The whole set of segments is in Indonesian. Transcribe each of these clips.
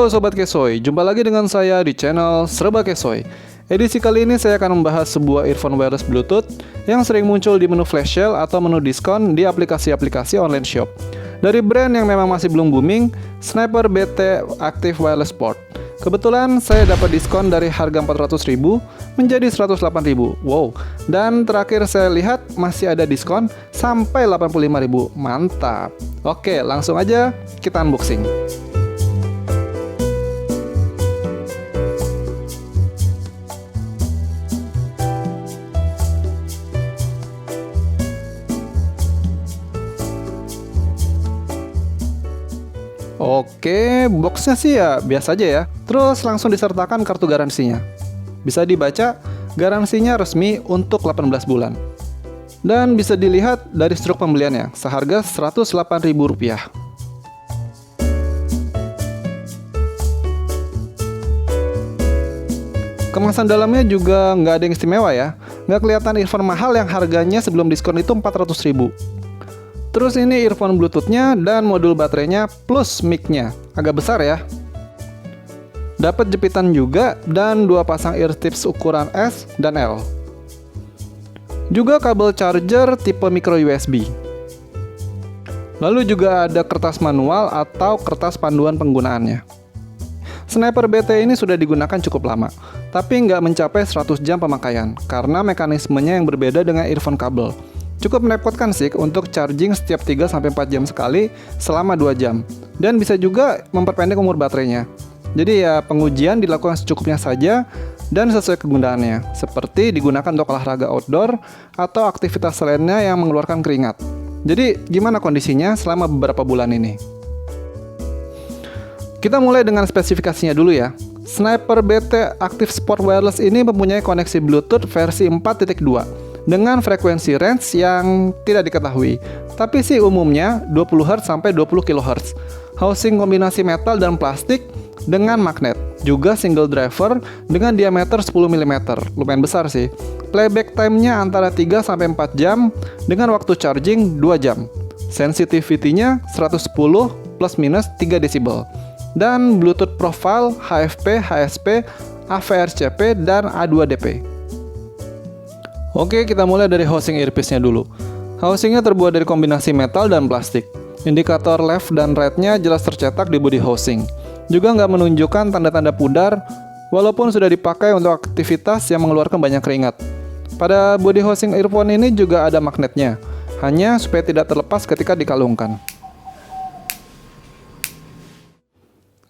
Halo Sobat Kesoy, jumpa lagi dengan saya di channel Serba Kesoy. Edisi kali ini saya akan membahas sebuah earphone wireless Bluetooth yang sering muncul di menu flash sale atau menu diskon di aplikasi-aplikasi online shop. Dari brand yang memang masih belum booming, Sniper BT Active Wireless Sport. Kebetulan saya dapat diskon dari harga 400.000 menjadi 108.000. Wow. Dan terakhir saya lihat masih ada diskon sampai 85.000. Mantap. Oke, langsung aja kita unboxing. Oke, boxnya sih ya biasa aja ya. Terus langsung disertakan kartu garansinya. Bisa dibaca, garansinya resmi untuk 18 bulan. Dan bisa dilihat dari struk pembeliannya, seharga Rp108.000. Kemasan dalamnya juga nggak ada yang istimewa ya. Nggak kelihatan earphone mahal yang harganya sebelum diskon itu 400.000. Terus ini earphone Bluetooth-nya dan modul baterainya plus mic-nya. Agak besar ya. Dapat jepitan juga dan dua pasang ear tips ukuran S dan L. Juga kabel charger tipe micro USB. Lalu juga ada kertas manual atau kertas panduan penggunaannya. Sniper BT ini sudah digunakan cukup lama, tapi nggak mencapai 100 jam pemakaian karena mekanismenya yang berbeda dengan earphone kabel. Cukup merepotkan sih untuk charging setiap 3-4 jam sekali selama 2 jam. Dan bisa juga memperpendek umur baterainya. Jadi ya pengujian dilakukan secukupnya saja dan sesuai kegunaannya. Seperti digunakan untuk olahraga outdoor atau aktivitas lainnya yang mengeluarkan keringat. Jadi gimana kondisinya selama beberapa bulan ini? Kita mulai dengan spesifikasinya dulu ya. Sniper BT Active Sport Wireless ini mempunyai koneksi Bluetooth versi 4.2 dengan frekuensi range yang tidak diketahui, tapi sih umumnya 20 Hz sampai 20 kHz. Housing kombinasi metal dan plastik dengan magnet, juga single driver dengan diameter 10 mm, lumayan besar sih. Playback time-nya antara 3 sampai 4 jam dengan waktu charging 2 jam. Sensitivity-nya 110 plus minus 3 desibel. Dan Bluetooth profile HFP, HSP, AVRCP, dan A2DP. Oke, kita mulai dari housing earpiece-nya dulu. Housingnya terbuat dari kombinasi metal dan plastik. Indikator left dan right-nya jelas tercetak di body housing. Juga nggak menunjukkan tanda-tanda pudar, walaupun sudah dipakai untuk aktivitas yang mengeluarkan banyak keringat. Pada body housing earphone ini juga ada magnetnya, hanya supaya tidak terlepas ketika dikalungkan.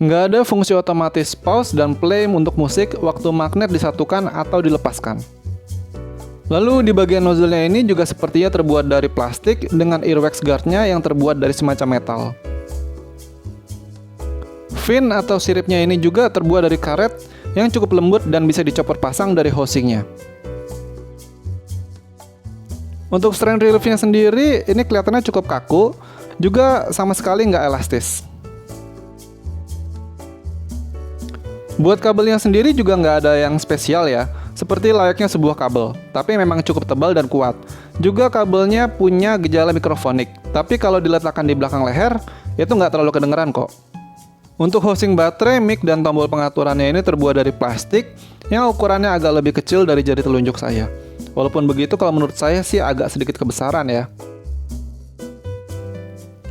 Nggak ada fungsi otomatis pause dan play untuk musik waktu magnet disatukan atau dilepaskan. Lalu di bagian nozzle-nya ini juga sepertinya terbuat dari plastik dengan earwax guard-nya yang terbuat dari semacam metal. Fin atau siripnya ini juga terbuat dari karet yang cukup lembut dan bisa dicopot pasang dari housing-nya. Untuk strand relief-nya sendiri ini kelihatannya cukup kaku, juga sama sekali nggak elastis. Buat kabelnya sendiri juga nggak ada yang spesial ya. Seperti layaknya sebuah kabel, tapi memang cukup tebal dan kuat. Juga kabelnya punya gejala mikrofonik, tapi kalau diletakkan di belakang leher, itu nggak terlalu kedengeran kok. Untuk housing baterai, mic, dan tombol pengaturannya ini terbuat dari plastik yang ukurannya agak lebih kecil dari jari telunjuk saya. Walaupun begitu, kalau menurut saya sih agak sedikit kebesaran ya.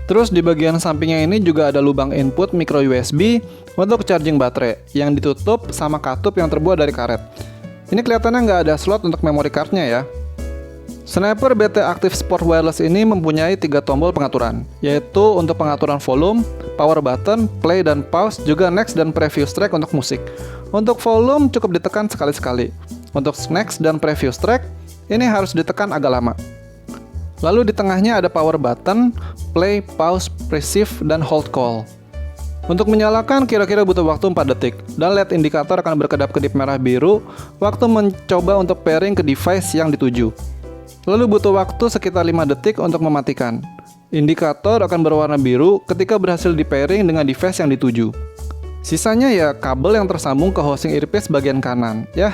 Terus di bagian sampingnya ini juga ada lubang input micro USB untuk charging baterai yang ditutup sama katup yang terbuat dari karet. Ini kelihatannya nggak ada slot untuk memory card-nya ya. Sniper BT Active Sport Wireless ini mempunyai 3 tombol pengaturan, yaitu untuk pengaturan volume, power button, play dan pause, juga next dan previous track untuk musik. Untuk volume cukup ditekan sekali-sekali. Untuk next dan previous track, ini harus ditekan agak lama. Lalu di tengahnya ada power button, play, pause, receive, dan hold call. Untuk menyalakan kira-kira butuh waktu 4 detik, dan LED indikator akan berkedap-kedip merah biru waktu mencoba untuk pairing ke device yang dituju. Lalu butuh waktu sekitar 5 detik untuk mematikan. Indikator akan berwarna biru ketika berhasil di-pairing dengan device yang dituju. Sisanya ya kabel yang tersambung ke housing earpiece bagian kanan. Yah,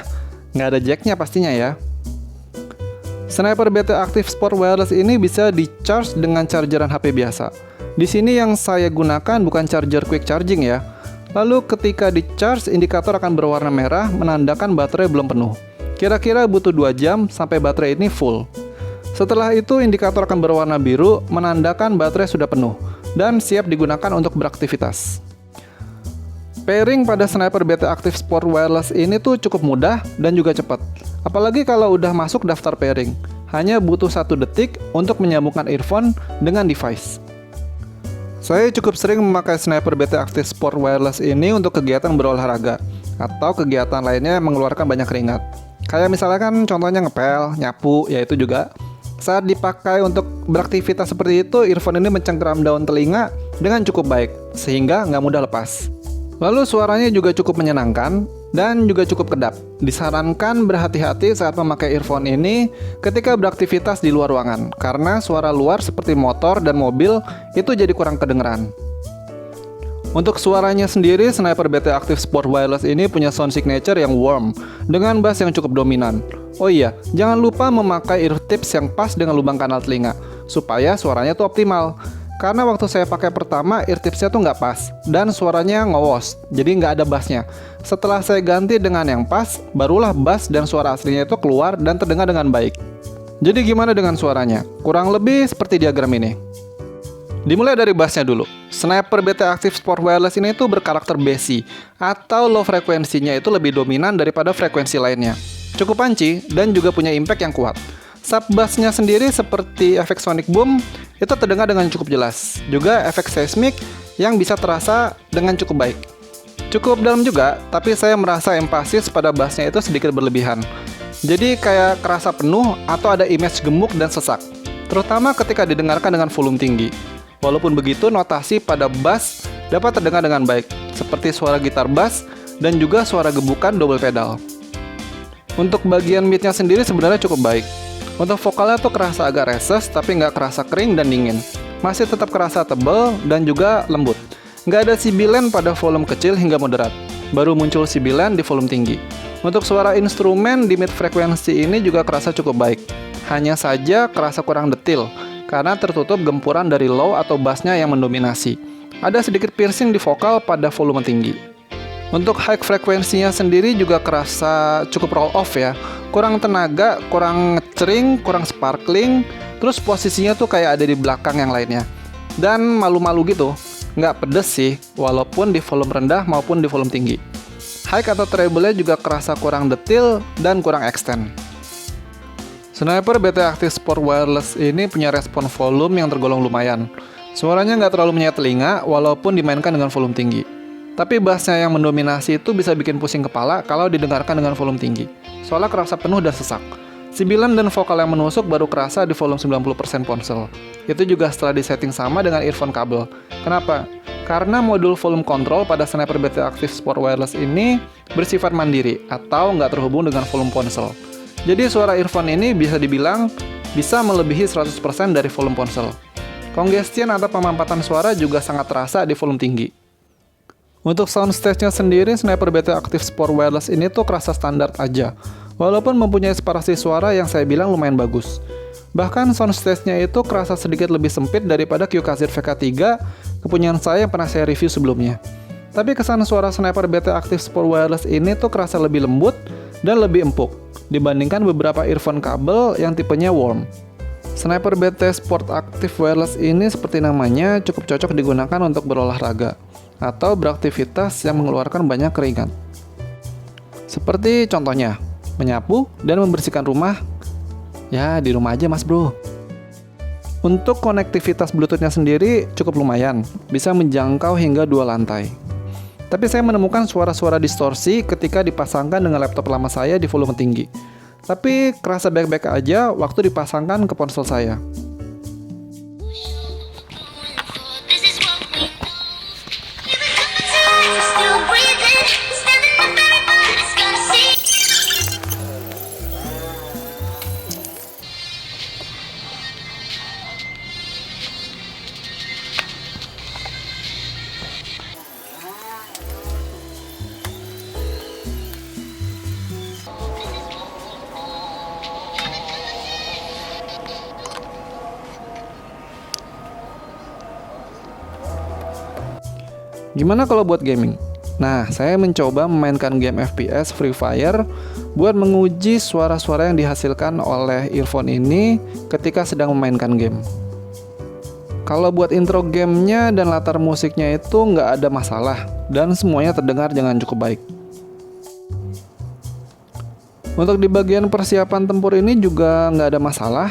nggak ada jacknya pastinya ya. Sniper BT Active Sport Wireless ini bisa di-charge dengan chargeran HP biasa. Di sini yang saya gunakan bukan charger quick charging ya. Lalu ketika di charge, indikator akan berwarna merah menandakan baterai belum penuh. Kira-kira butuh 2 jam sampai baterai ini full. Setelah itu indikator akan berwarna biru menandakan baterai sudah penuh dan siap digunakan untuk beraktivitas. Pairing pada Sniper BT Active Sport Wireless ini tuh cukup mudah dan juga cepat. Apalagi kalau udah masuk daftar pairing. Hanya butuh 1 detik untuk menyambungkan earphone dengan device. Saya cukup sering memakai Sniper BT Active Sport Wireless ini untuk kegiatan berolahraga atau kegiatan lainnya yang mengeluarkan banyak keringat. Kayak misalkan contohnya ngepel, nyapu, yaitu juga. Saat dipakai untuk beraktivitas seperti itu, earphone ini mencengkeram daun telinga dengan cukup baik, sehingga nggak mudah lepas. Lalu suaranya juga cukup menyenangkan dan juga cukup kedap. Disarankan berhati-hati saat memakai earphone ini ketika beraktivitas di luar ruangan, karena suara luar seperti motor dan mobil itu jadi kurang kedengeran. Untuk suaranya sendiri, Sniper BT Active Sport Wireless ini punya sound signature yang warm, dengan bass yang cukup dominan. Oh iya, jangan lupa memakai ear tips yang pas dengan lubang kanal telinga, supaya suaranya tuh optimal. Karena waktu saya pakai pertama, ear tipsnya tuh nggak pas, dan suaranya ngowos, jadi nggak ada bassnya. Setelah saya ganti dengan yang pas, barulah bass dan suara aslinya itu keluar dan terdengar dengan baik. Jadi gimana dengan suaranya? Kurang lebih seperti diagram ini. Dimulai dari bassnya dulu. Sniper BT Active Sport Wireless ini tuh berkarakter bassy, atau low frekuensinya itu lebih dominan daripada frekuensi lainnya. Cukup punchy dan juga punya impact yang kuat. Sub bassnya sendiri seperti efek sonic boom itu terdengar dengan cukup jelas. Juga efek seismik yang bisa terasa dengan cukup baik. Cukup dalam juga, tapi saya merasa empasis pada bassnya itu sedikit berlebihan. Jadi kayak kerasa penuh atau ada image gemuk dan sesak, terutama ketika didengarkan dengan volume tinggi. Walaupun begitu, notasi pada bass dapat terdengar dengan baik, seperti suara gitar bass dan juga suara gebukan double pedal. Untuk bagian midnya sendiri sebenarnya cukup baik. Untuk vokalnya tuh kerasa agak reses, tapi nggak kerasa kering dan dingin. Masih tetap kerasa tebal dan juga lembut. Nggak ada sibilan pada volume kecil hingga moderat. Baru muncul sibilan di volume tinggi. Untuk suara instrumen di mid frekuensi ini juga kerasa cukup baik. Hanya saja kerasa kurang detil, karena tertutup gempuran dari low atau bassnya yang mendominasi. Ada sedikit piercing di vokal pada volume tinggi. Untuk high frekuensinya sendiri juga kerasa cukup roll off ya. Kurang tenaga, kurang ngecering, kurang sparkling. Terus posisinya tuh kayak ada di belakang yang lainnya. Dan malu-malu gitu. Nggak pedes sih, walaupun di volume rendah maupun di volume tinggi. High atau treble-nya juga kerasa kurang detil dan kurang extend. Sniper BT Active Sport Wireless ini punya respon volume yang tergolong lumayan. Suaranya nggak terlalu menyayat telinga walaupun dimainkan dengan volume tinggi. Tapi bassnya yang mendominasi itu bisa bikin pusing kepala kalau didengarkan dengan volume tinggi. Soalnya kerasa penuh dan sesak. Sibilan dan vokal yang menusuk baru kerasa di volume 90% ponsel. Itu juga setelah disetting sama dengan earphone kabel. Kenapa? Karena modul volume control pada Sniper BT Active Sport Wireless ini bersifat mandiri atau nggak terhubung dengan volume ponsel. Jadi suara earphone ini bisa dibilang bisa melebihi 100% dari volume ponsel. Congestion atau pemampatan suara juga sangat terasa di volume tinggi. Untuk soundstage-nya sendiri, Sniper BT Active Sport Wireless ini tuh kerasa standar aja, walaupun mempunyai separasi suara yang saya bilang lumayan bagus. Bahkan soundstage-nya itu kerasa sedikit lebih sempit daripada QKZ VK3 kepunyaan saya yang pernah saya review sebelumnya. Tapi kesan suara Sniper BT Active Sport Wireless ini tuh kerasa lebih lembut dan lebih empuk dibandingkan beberapa earphone kabel yang tipenya warm. Sniper BT Sport Active Wireless ini seperti namanya cukup cocok digunakan untuk berolahraga atau beraktivitas yang mengeluarkan banyak keringat. Seperti contohnya, menyapu dan membersihkan rumah. Ya, di rumah aja mas bro. Untuk konektivitas Bluetooth-nya sendiri cukup lumayan, bisa menjangkau hingga 2 lantai. Tapi saya menemukan suara-suara distorsi ketika dipasangkan dengan laptop lama saya di volume tinggi. Tapi kerasa baik-baik aja waktu dipasangkan ke ponsel saya. Gimana kalau buat gaming? Nah, saya mencoba memainkan game FPS Free Fire buat menguji suara-suara yang dihasilkan oleh earphone ini ketika sedang memainkan game. Kalau buat intro gamenya dan latar musiknya itu nggak ada masalah dan semuanya terdengar dengan cukup baik. Untuk di bagian persiapan tempur ini juga nggak ada masalah.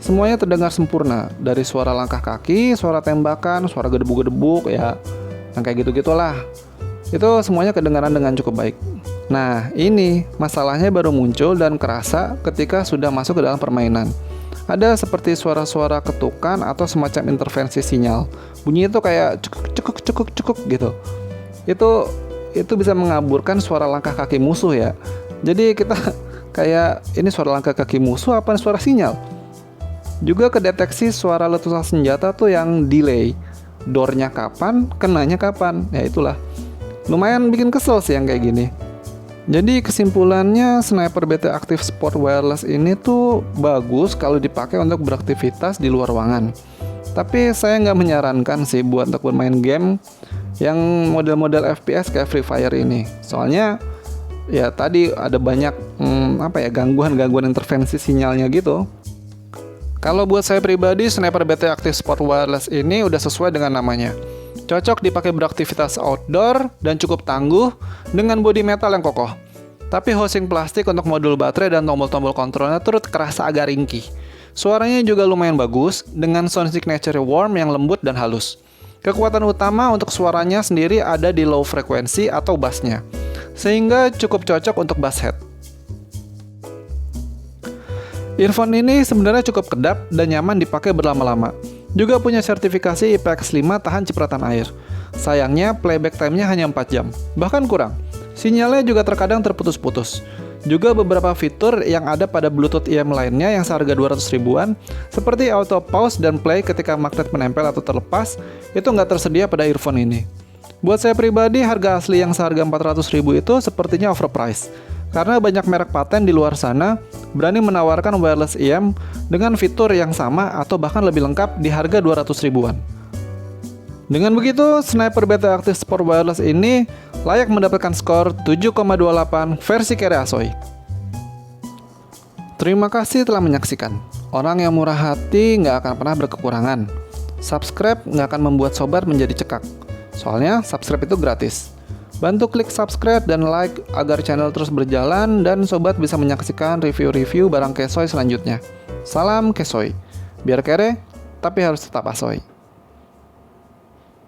Semuanya terdengar sempurna, dari suara langkah kaki, suara tembakan, suara gedebuk-gedebuk, ya yang kayak gitu-gitulah. Itu semuanya kedengaran dengan cukup baik. Nah, ini masalahnya baru muncul dan kerasa ketika sudah masuk ke dalam permainan. Ada seperti suara-suara ketukan atau semacam intervensi sinyal. Bunyi itu kayak cekuk gitu. Itu bisa mengaburkan suara langkah kaki musuh ya. Jadi kita kayak ini suara langkah kaki musuh apa suara sinyal? Juga kedeteksi suara letusan senjata tuh yang delay. Door-nya kapan, kenanya kapan. Ya itulah. Lumayan bikin kesel sih yang kayak gini. Jadi kesimpulannya Sniper BT Active Sport Wireless ini tuh bagus kalau dipakai untuk beraktivitas di luar ruangan. Tapi saya nggak menyarankan sih buat untuk bermain game yang model-model FPS kayak Free Fire ini. Soalnya ya tadi ada banyak gangguan intervensi sinyalnya gitu. Kalau buat saya pribadi, Sniper BT Active Sport Wireless ini udah sesuai dengan namanya. Cocok dipakai beraktivitas outdoor dan cukup tangguh dengan bodi metal yang kokoh. Tapi housing plastik untuk modul baterai dan tombol-tombol kontrolnya turut kerasa agak ringkih. Suaranya juga lumayan bagus dengan sound signature warm yang lembut dan halus. Kekuatan utama untuk suaranya sendiri ada di low frekuensi atau bassnya, sehingga cukup cocok untuk bass head. Earphone ini sebenarnya cukup kedap dan nyaman dipakai berlama-lama. Juga punya sertifikasi IPX5 tahan cipratan air. Sayangnya playback time-nya hanya 4 jam, bahkan kurang. Sinyalnya juga terkadang terputus-putus. Juga beberapa fitur yang ada pada Bluetooth IM lainnya yang seharga 200 ribuan, seperti auto pause dan play ketika magnet menempel atau terlepas, itu nggak tersedia pada earphone ini. Buat saya pribadi, harga asli yang seharga 400 ribu itu sepertinya overpriced. Karena banyak merek paten di luar sana berani menawarkan wireless IM dengan fitur yang sama atau bahkan lebih lengkap di harga 200 ribuan. Dengan begitu, Sniper BT Active Sport Wireless ini layak mendapatkan skor 7,28 versi Kere Asoy. Terima kasih telah menyaksikan. Orang yang murah hati nggak akan pernah berkekurangan. Subscribe nggak akan membuat sobat menjadi cekak. Soalnya subscribe itu gratis. Bantu klik subscribe dan like agar channel terus berjalan dan sobat bisa menyaksikan review-review barang Kesoy selanjutnya. Salam Kesoy. Biar kere, tapi harus tetap asoy.